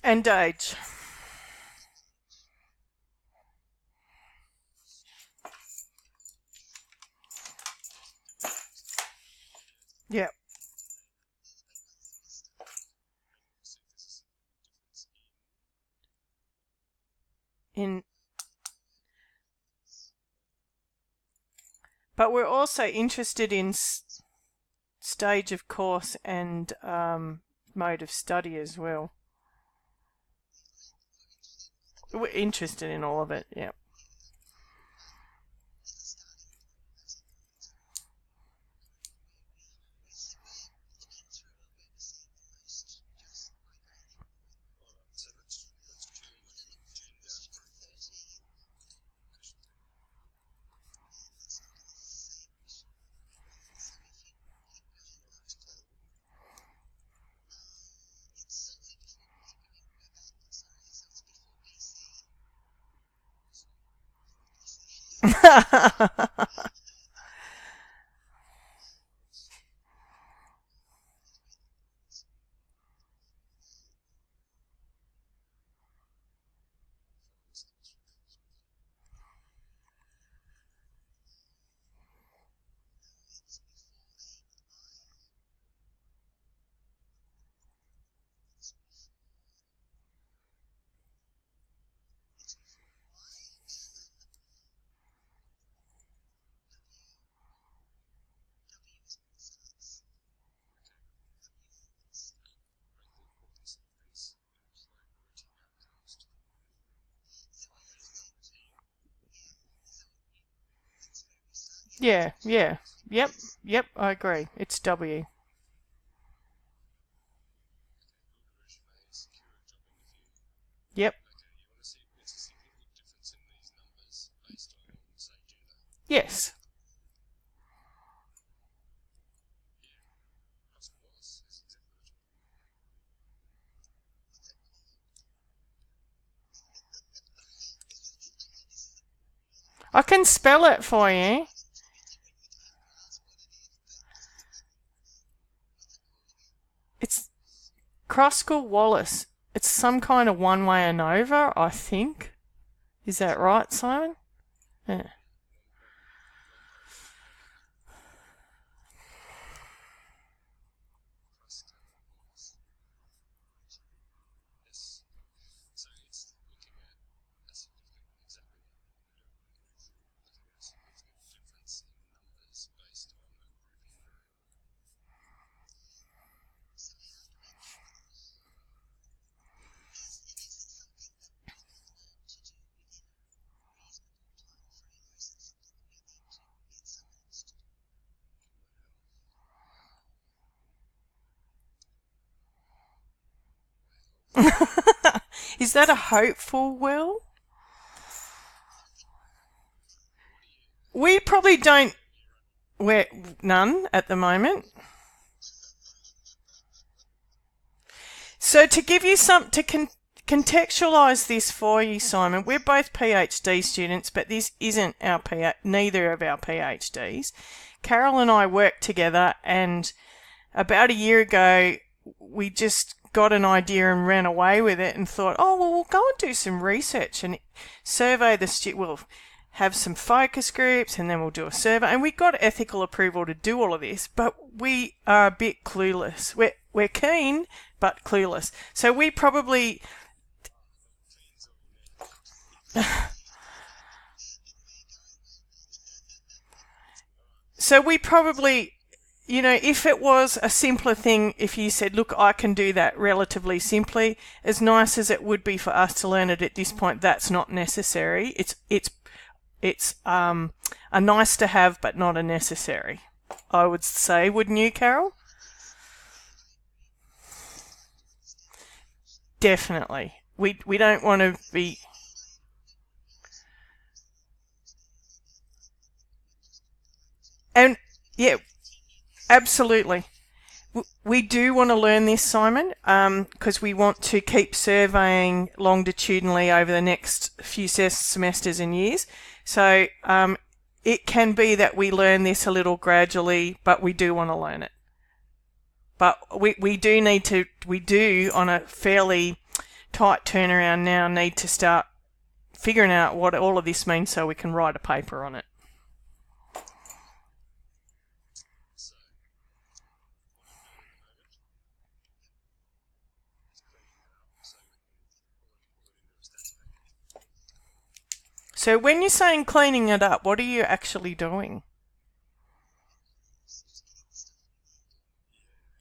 And age. Yep. But we're also interested in stage of course and mode of study as well. We're interested in all of it, yeah. Yeah, yeah. Yep, I agree. It's W. Yep. Yes. I can spell it for you. It's Kruskal-Wallis. It's some kind of one-way ANOVA, I think. Is that right, Simon? Yeah. Is that a hopeful will? We probably don't wear none at the moment. So to give you some to contextualize this for you, Simon, we're both PhD students, but this isn't our neither of our PhDs. Carole and I worked together, and about a year ago, we just got an idea and ran away with it and thought, oh, well, we'll go and do some research and survey the we'll have some focus groups and then we'll do a survey. And we got ethical approval to do all of this, but we are a bit clueless. We're keen, but clueless. So we probably... So we probably... You know, if it was a simpler thing, if you said, look, I can do that relatively simply, as nice as it would be for us to learn it at this point, that's not necessary. It's a nice to have, but not a necessary, I would say, wouldn't you, Carole? Definitely. We don't want to be... And, yeah, absolutely. We do want to learn this, Simon, because we want to keep surveying longitudinally over the next few semesters and years. So it can be that we learn this a little gradually, but we do want to learn it. But we do need to, we do on a fairly tight turnaround now need to start figuring out what all of this means so we can write a paper on it. So when you're saying cleaning it up, what are you actually doing?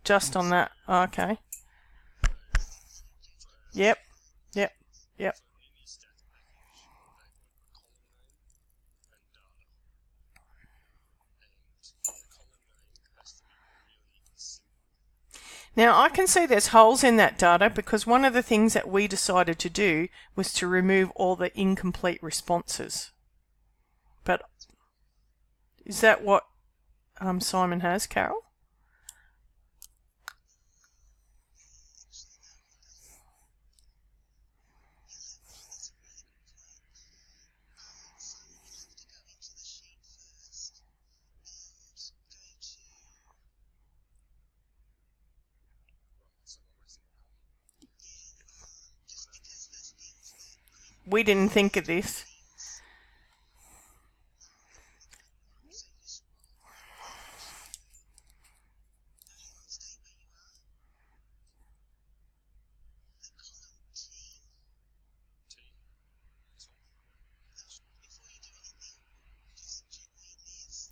Just on that, okay. Yep, yep, yep. Now I can see there's holes in that data because one of the things that we decided to do was to remove all the incomplete responses. But is that what Simon has, Carole? We didn't think of this.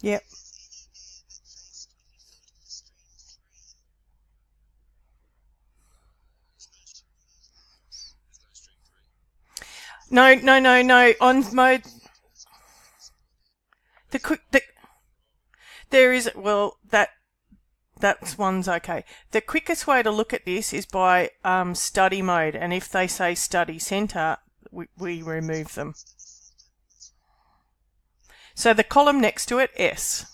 Yep. No. On mode, there is, well, that's one's okay. The quickest way to look at this is by study mode, and if they say study center, we remove them. So the column next to it, S.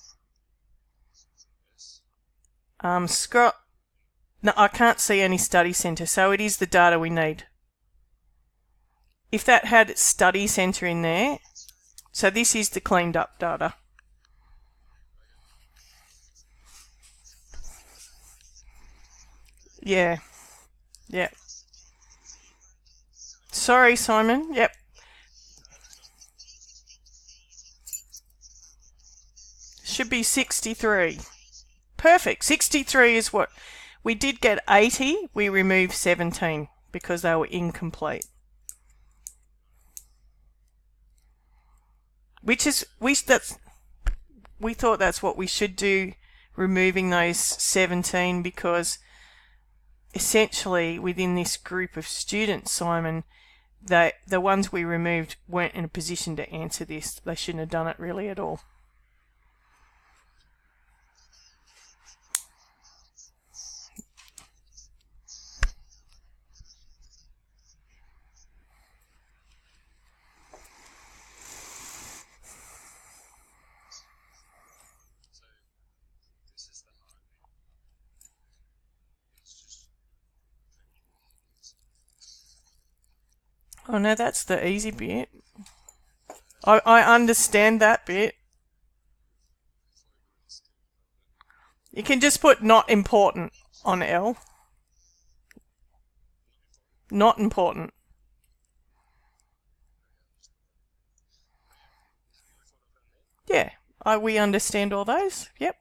Scroll. No, I can't see any study center, so it is the data we need. If that had study center in there, so this is the cleaned up data. Yeah. Yep. Sorry, Simon. Yep. Should be 63. Perfect. 63 is what we did get. 80. We removed 17 because they were incomplete. We thought that's what we should do, removing those 17, because essentially within this group of students, Simon, the ones we removed weren't in a position to answer this. They shouldn't have done it really at all. Oh no, that's the easy bit. I understand that bit. You can just put not important on L. Not important. Yeah, we understand all those. Yep.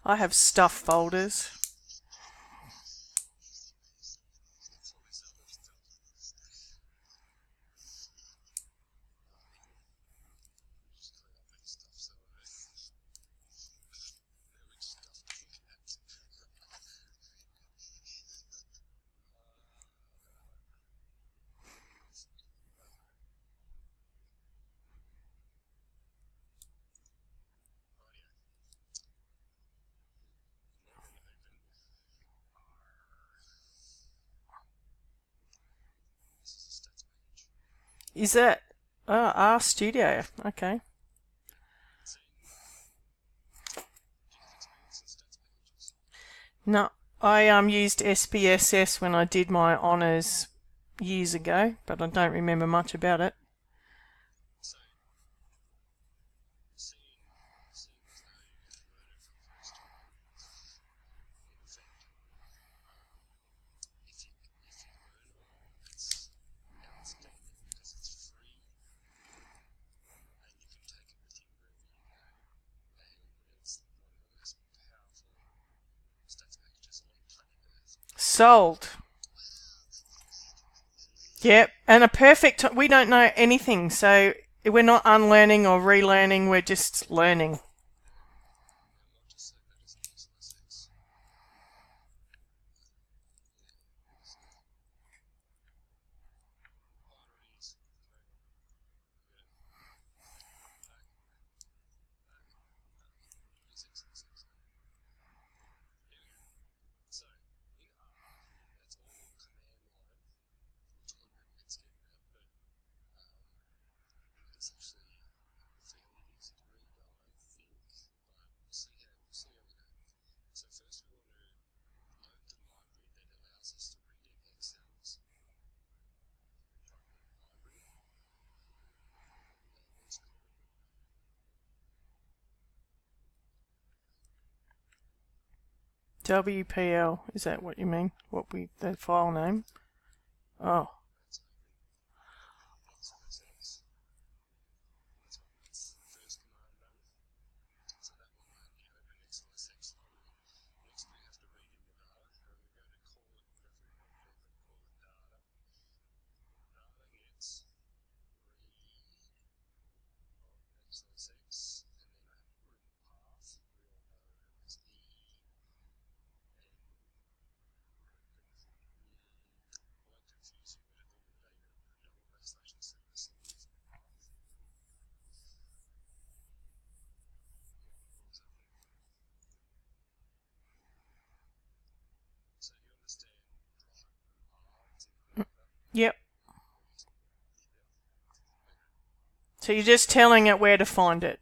I have stuff folders. Is that R Studio? Okay. No, I used SPSS when I did my honours years ago, but I don't remember much about it. Sold. Yep, and a perfect. We don't know anything, so we're not unlearning or relearning. We're just learning. WPL, is that what you mean? The file name? Oh. Yep. So you're just telling it where to find it.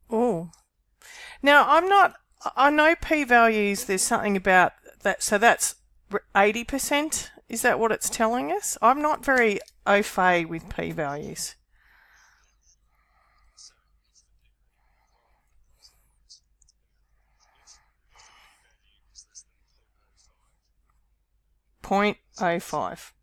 Oh. Now, I know p-values, there's something about that, so that's 80%? Is that what it's telling us? I'm not very au fait with p-values. .05.